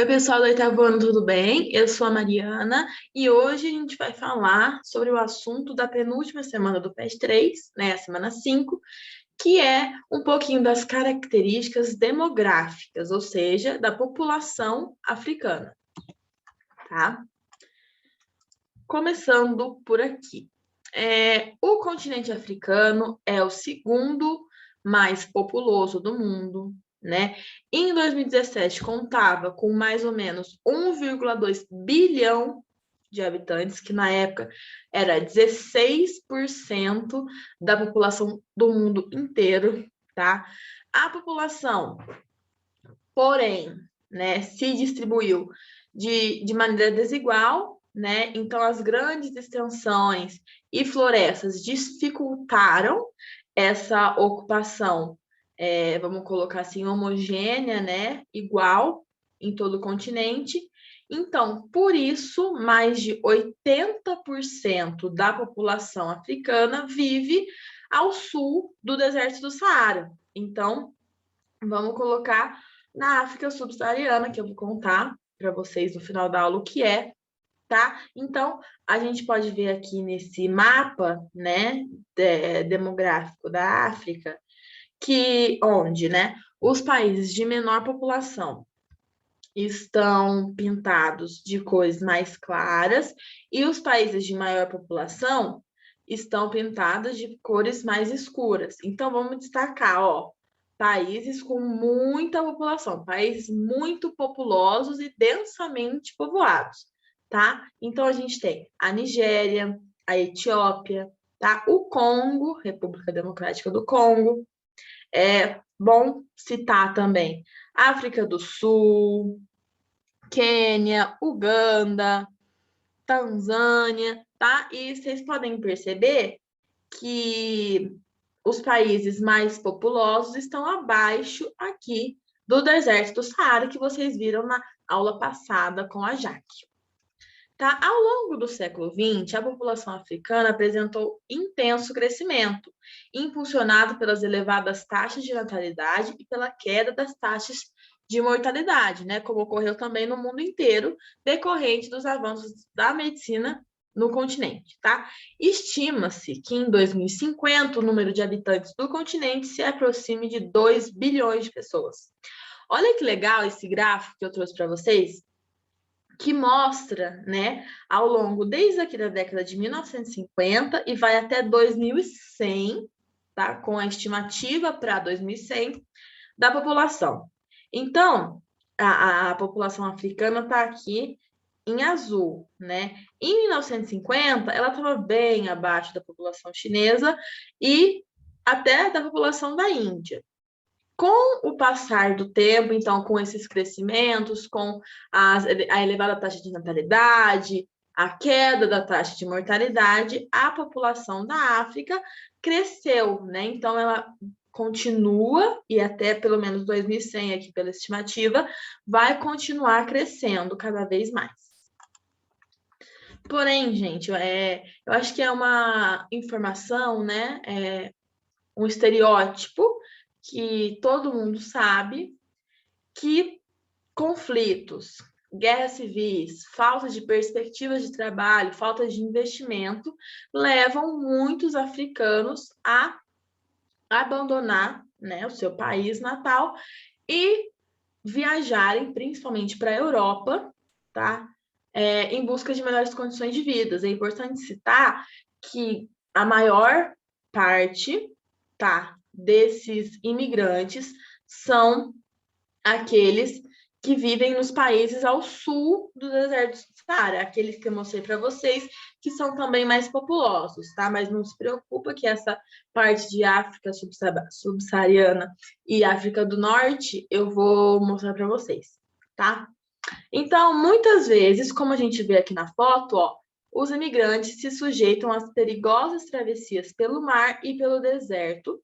Oi, pessoal do oitavo ano, tudo bem? Eu sou a Mariana e hoje a gente vai falar sobre o assunto da penúltima semana do PES 3, né, a semana 5, que é um pouquinho das características demográficas, ou seja, da população africana, tá? Começando por aqui. O continente africano é o segundo mais populoso do mundo, né? Em 2017, contava com mais ou menos 1,2 bilhão de habitantes, que na época era 16% da população do mundo inteiro, tá? A população, porém, né, se distribuiu de maneira desigual, né? Então, as grandes extensões e florestas dificultaram essa ocupação, vamos colocar assim, homogênea, né? Igual em todo o continente. Então, por isso, mais de 80% da população africana vive ao sul do deserto do Saara. Então, vamos colocar na África subsaariana, que eu vou contar para vocês no final da aula o que é, tá? Então, a gente pode ver aqui nesse mapa, né, demográfico da África, onde, né, os países de menor população estão pintados de cores mais claras e os países de maior população estão pintados de cores mais escuras. Então, vamos destacar, ó, países com muita população, países muito populosos e densamente povoados, tá? Então, a gente tem a Nigéria, a Etiópia, tá? O Congo, República Democrática do Congo. É bom citar também África do Sul, Quênia, Uganda, Tanzânia, tá? E vocês podem perceber que os países mais populosos estão abaixo aqui do deserto do Saara, que vocês viram na aula passada com a Jaque. Tá? Ao longo do século XX, a população africana apresentou intenso crescimento, impulsionado pelas elevadas taxas de natalidade e pela queda das taxas de mortalidade, né? Como ocorreu também no mundo inteiro, decorrente dos avanços da medicina no continente, tá? Estima-se que em 2050 o número de habitantes do continente se aproxime de 2 bilhões de pessoas. Olha que legal esse gráfico que eu trouxe para vocês, que mostra, né, ao longo, desde aqui da década de 1950 e vai até 2100, tá? Com a estimativa para 2100 da população. Então, a população africana está aqui em azul, né? Em 1950, ela estava bem abaixo da população chinesa e até da população da Índia. Com o passar do tempo, então, com esses crescimentos, com a elevada taxa de natalidade, a queda da taxa de mortalidade, a população da África cresceu, né? Então, ela continua, e até pelo menos 2100 aqui pela estimativa, vai continuar crescendo cada vez mais. Porém, gente, eu acho que é uma informação, né? Um estereótipo que todo mundo sabe que conflitos, guerras civis, falta de perspectivas de trabalho, falta de investimento levam muitos africanos a abandonar, né, o seu país natal e viajarem principalmente para a Europa, tá? Em busca de melhores condições de vida. É importante citar que a maior parte, tá, desses imigrantes são aqueles que vivem nos países ao sul do deserto do Saara, aqueles que eu mostrei para vocês, que são também mais populosos, tá? Mas não se preocupa que essa parte de África subsaariana e África do Norte eu vou mostrar para vocês, tá? Então, muitas vezes, como a gente vê aqui na foto, ó, os imigrantes se sujeitam às perigosas travessias pelo mar e pelo deserto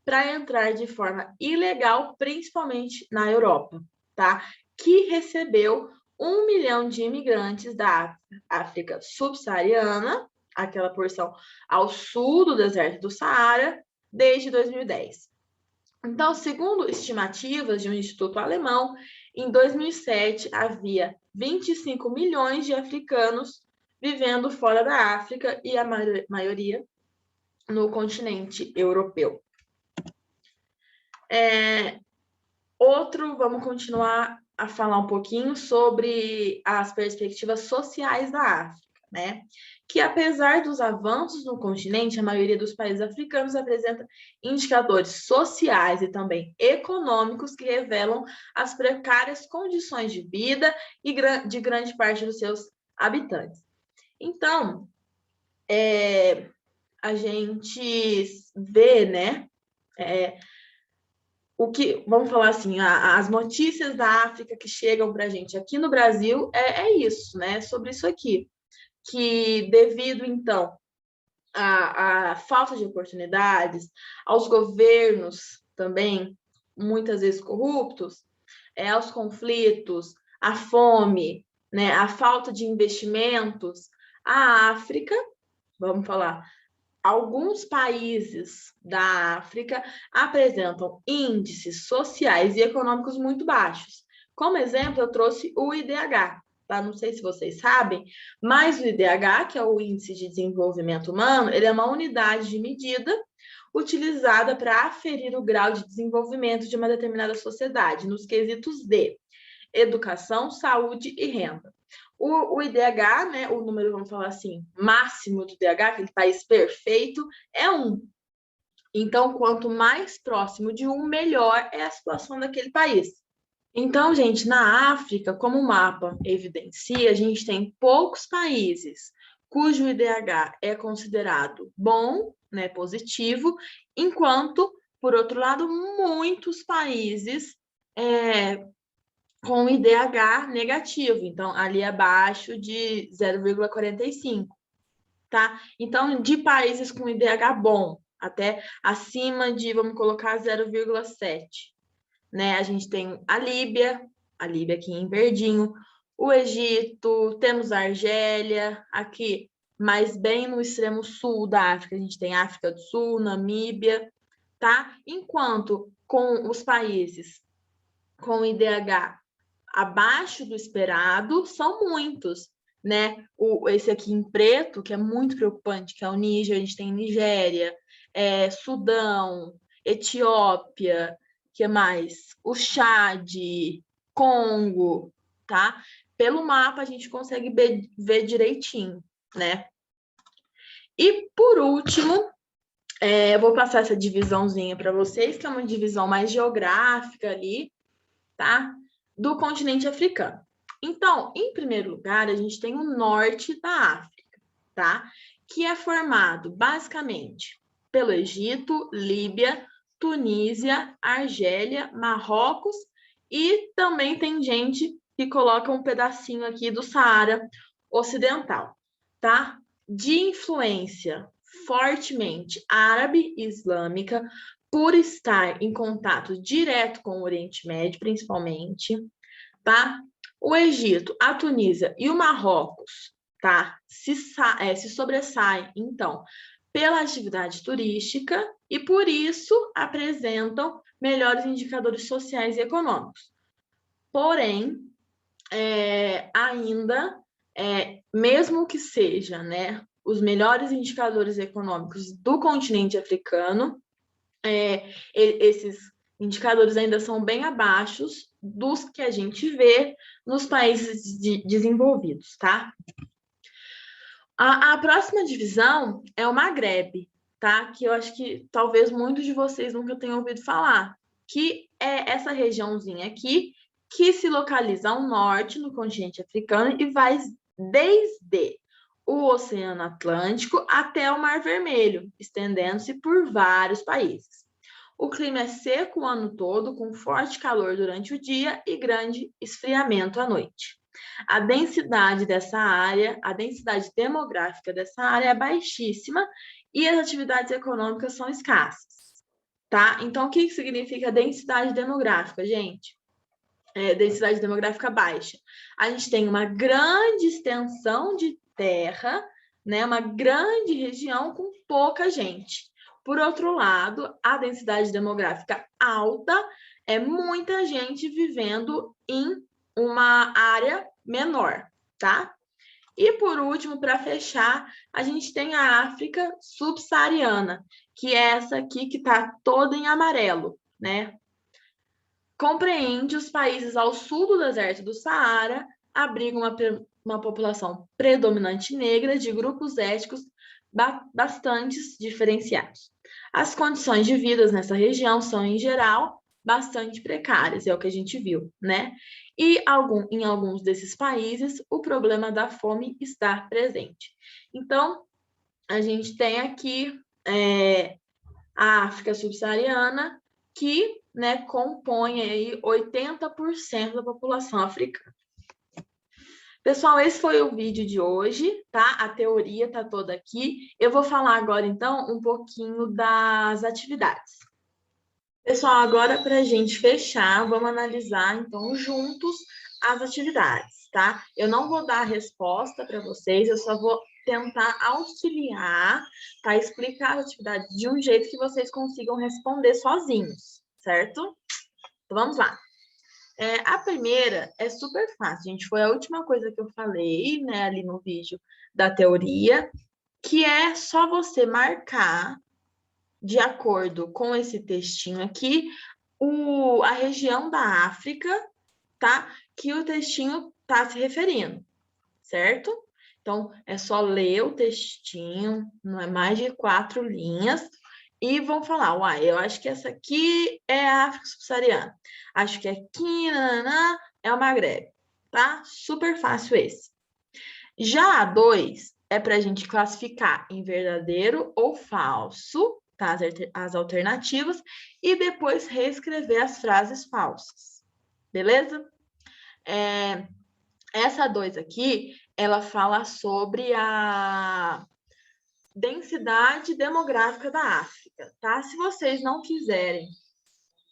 para entrar de forma ilegal, principalmente na Europa, tá? Que recebeu 1 milhão de imigrantes da África subsaariana, aquela porção ao sul do deserto do Saara, desde 2010. Então, segundo estimativas de um instituto alemão, Em 2007, havia 25 milhões de africanos vivendo fora da África e a maioria no continente europeu. Vamos continuar a falar um pouquinho sobre as perspectivas sociais da África, né? Que apesar dos avanços no continente, a maioria dos países africanos apresenta indicadores sociais e também econômicos que revelam as precárias condições de vida e de grande parte dos seus habitantes. Então, a gente vê, né? Vamos falar assim, as notícias da África que chegam para a gente aqui no Brasil é isso, né? Sobre isso aqui. Que devido, então, à falta de oportunidades, aos governos também, muitas vezes corruptos, aos conflitos, à fome, né? À falta de investimentos, a África, vamos falar, alguns países da África apresentam índices sociais e econômicos muito baixos. Como exemplo, eu trouxe o IDH, tá? Não sei se vocês sabem, mas o IDH, que é o Índice de Desenvolvimento Humano, ele é uma unidade de medida utilizada para aferir o grau de desenvolvimento de uma determinada sociedade, nos quesitos de educação, saúde e renda. O IDH, né, o número, vamos falar assim, máximo do IDH, aquele país perfeito, é 1. Então, quanto mais próximo de 1, melhor é a situação daquele país. Então, gente, na África, como o mapa evidencia, a gente tem poucos países cujo IDH é considerado bom, né, positivo, enquanto, por outro lado, muitos países com IDH negativo, então ali abaixo de 0,45, tá? Então, de países com IDH bom, até acima de, vamos colocar, 0,7, né? A gente tem a Líbia aqui em verdinho, o Egito, temos a Argélia, aqui, mas bem no extremo sul da África, a gente tem África do Sul, Namíbia, tá? Enquanto com os países com IDH abaixo do esperado são muitos, né? Esse aqui em preto, que é muito preocupante, que é o Níger, a gente tem Nigéria, Sudão, Etiópia, que mais? O Chad, Congo, tá? Pelo mapa a gente consegue ver direitinho, né? E por último, eu vou passar essa divisãozinha para vocês, que é uma divisão mais geográfica ali, tá? Do continente africano. Então, em primeiro lugar, a gente tem o norte da África, tá? Que é formado basicamente pelo Egito, Líbia, Tunísia, Argélia, Marrocos e também tem gente que coloca um pedacinho aqui do Saara Ocidental, tá? De influência fortemente árabe e islâmica, por estar em contato direto com o Oriente Médio, principalmente, tá? O Egito, a Tunísia e o Marrocos, tá? Se sobressaem, então, pela atividade turística e, por isso, apresentam melhores indicadores sociais e econômicos. Porém, ainda, mesmo que seja, né, os melhores indicadores econômicos do continente africano, esses indicadores ainda são bem abaixo dos que a gente vê nos países desenvolvidos, tá? A próxima divisão é o Maghreb, tá? Que eu acho que talvez muitos de vocês nunca tenham ouvido falar, que é essa regiãozinha aqui que se localiza ao norte no continente africano e vai desde o Oceano Atlântico até o Mar Vermelho, estendendo-se por vários países. O clima é seco o ano todo, com forte calor durante o dia e grande esfriamento à noite. A densidade demográfica dessa área é baixíssima e as atividades econômicas são escassas, tá? Então, o que significa densidade demográfica, gente? Densidade demográfica baixa. A gente tem uma grande extensão de terra, né? Uma grande região com pouca gente. Por outro lado, a densidade demográfica alta é muita gente vivendo em uma área menor, tá? E por último, para fechar, a gente tem a África subsaariana, que é essa aqui que está toda em amarelo, né? Compreende os países ao sul do deserto do Saara, abriga uma população predominante negra de grupos étnicos bastante diferenciados. As condições de vida nessa região são, em geral, bastante precárias, é o que a gente viu, né? E em alguns desses países, o problema da fome está presente. Então, a gente tem aqui a África subsaariana, que, né, compõe aí 80% da população africana. Pessoal, esse foi o vídeo de hoje, tá? A teoria tá toda aqui. Eu vou falar agora, então, um pouquinho das atividades. Pessoal, agora para a gente fechar, vamos analisar, então, juntos as atividades, tá? Eu não vou dar a resposta para vocês, eu só vou tentar auxiliar, tá? Explicar as atividades de um jeito que vocês consigam responder sozinhos, certo? Então, vamos lá. A primeira é super fácil, gente. Foi a última coisa que eu falei, né, ali no vídeo da teoria, que é só você marcar, de acordo com esse textinho aqui, a região da África, tá? Que o textinho está se referindo, certo? Então, é só ler o textinho, não é mais de 4 linhas, e vão falar, uai, eu acho que essa aqui é a África subsaariana, acho que aqui, nananã, é o Magrebe, tá? Super fácil esse. Já a 2 é para a gente classificar em verdadeiro ou falso, tá? As alternativas, e depois reescrever as frases falsas, beleza? Essa 2 aqui, ela fala sobre a densidade demográfica da África, tá? Se vocês não quiserem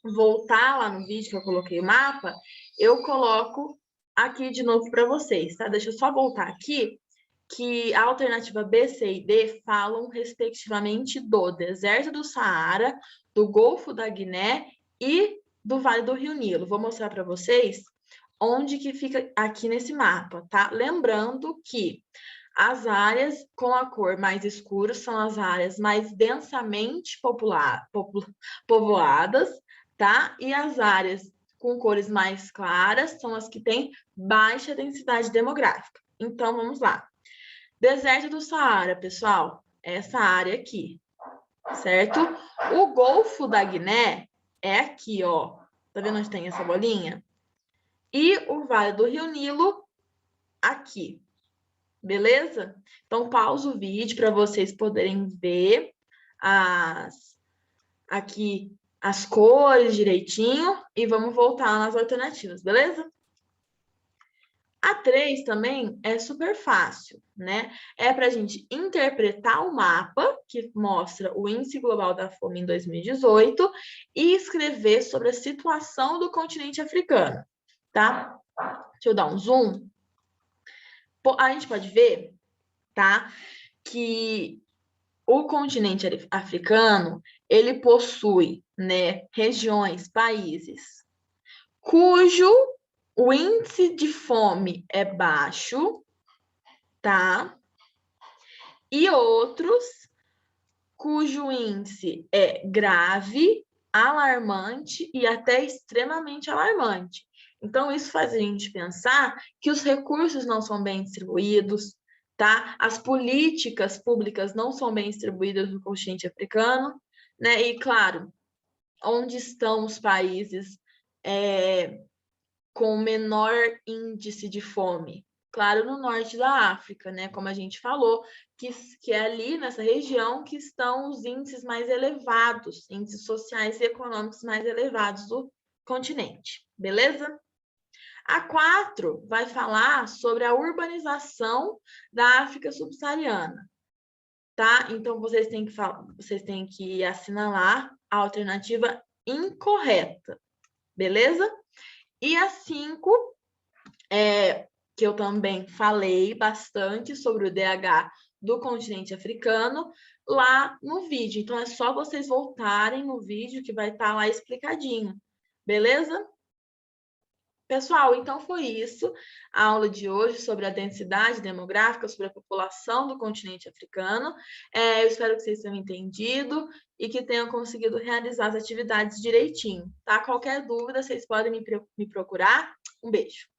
voltar lá no vídeo que eu coloquei o mapa, eu coloco aqui de novo para vocês, tá? Deixa eu só voltar aqui, que a alternativa B, C e D falam respectivamente do deserto do Saara, do Golfo da Guiné e do Vale do Rio Nilo. Vou mostrar para vocês onde que fica aqui nesse mapa, tá? Lembrando que as áreas com a cor mais escura são as áreas mais densamente povoadas, tá? E as áreas com cores mais claras são as que têm baixa densidade demográfica. Então, vamos lá. Deserto do Saara, pessoal, essa área aqui, certo? O Golfo da Guiné é aqui, ó. Tá vendo onde tem essa bolinha? E o Vale do Rio Nilo aqui, beleza? Então, pausa o vídeo para vocês poderem ver aqui as cores direitinho e vamos voltar nas alternativas, beleza? A 3 também é super fácil, né? É para a gente interpretar o mapa que mostra o Índice Global da Fome em 2018 e escrever sobre a situação do continente africano, tá? Deixa eu dar um zoom. A gente pode ver, tá? Que o continente africano, ele possui, né, regiões, países, cujo o índice de fome é baixo, tá? E outros cujo índice é grave, alarmante e até extremamente alarmante. Então, isso faz a gente pensar que os recursos não são bem distribuídos, tá? As políticas públicas não são bem distribuídas no continente africano, né? E, claro, onde estão os países com menor índice de fome? Claro, no norte da África, né? Como a gente falou, que é ali nessa região que estão os índices mais elevados, índices sociais e econômicos mais elevados do continente, beleza? A 4 vai falar sobre a urbanização da África subsaariana, tá? Então, vocês têm que assinalar a alternativa incorreta, beleza? E a 5 que eu também falei bastante sobre o DH do continente africano lá no vídeo. Então, é só vocês voltarem no vídeo que vai estar lá explicadinho, Beleza? Pessoal, então foi isso, a aula de hoje sobre a densidade demográfica, sobre a população do continente africano. Eu espero que vocês tenham entendido e que tenham conseguido realizar as atividades direitinho, tá? Qualquer dúvida, vocês podem me procurar. Um beijo.